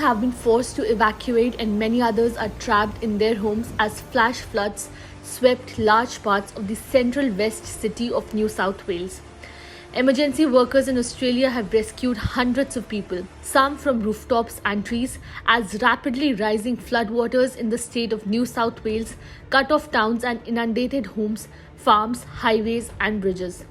have been forced to evacuate and many others are trapped in their homes as flash floods swept large parts of the central west city of New South Wales. Emergency workers in Australia have rescued hundreds of people, some from rooftops and trees, as rapidly rising floodwaters in the state of New South Wales cut off towns and inundated homes, farms, highways, and bridges.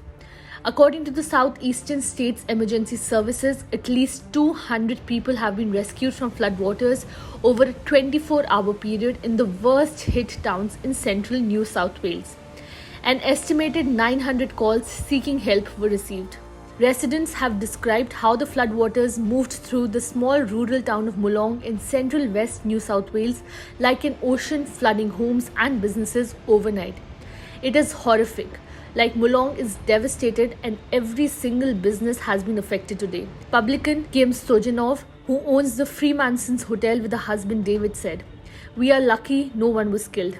According to the Southeastern States Emergency Services, at least 200 people have been rescued from floodwaters over a 24-hour period in the worst hit towns in central New South Wales. An estimated 900 calls seeking help were received. Residents have described how the floodwaters moved through the small rural town of Molong in central west New South Wales like an ocean, flooding homes and businesses overnight. It is horrific. Like Molong is devastated and every single business has been affected today. Publican Kim Sojanov, who owns the Freemasons Hotel with her husband David, said, "We are lucky no one was killed."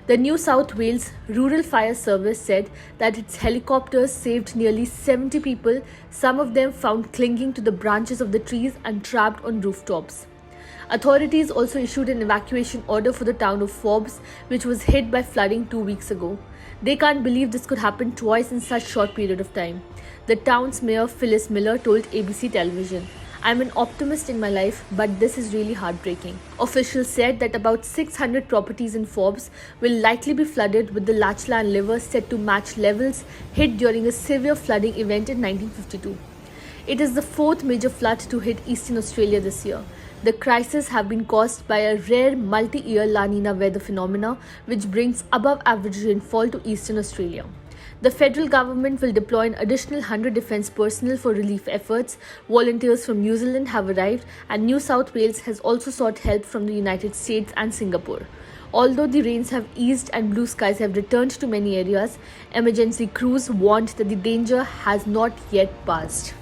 The New South Wales Rural Fire Service said that its helicopters saved nearly 70 people, some of them found clinging to the branches of the trees and trapped on rooftops. Authorities also issued an evacuation order for the town of Forbes, which was hit by flooding 2 weeks ago. They can't believe this could happen twice in such short period of time. The town's mayor Phyllis Miller told ABC television, "I'm an optimist in my life, but this is really heartbreaking." Officials said that about 600 properties in Forbes will likely be flooded, with the Lachlan River set to match levels hit during a severe flooding event in 1952. It is the fourth major flood to hit Eastern Australia this year. The crisis have been caused by a rare multi-year La Nina weather phenomena which brings above average rainfall to Eastern Australia. The federal government will deploy an additional 100 defence personnel for relief efforts. Volunteers from New Zealand have arrived and New South Wales has also sought help from the United States and Singapore. Although the rains have eased and blue skies have returned to many areas, emergency crews warned that the danger has not yet passed.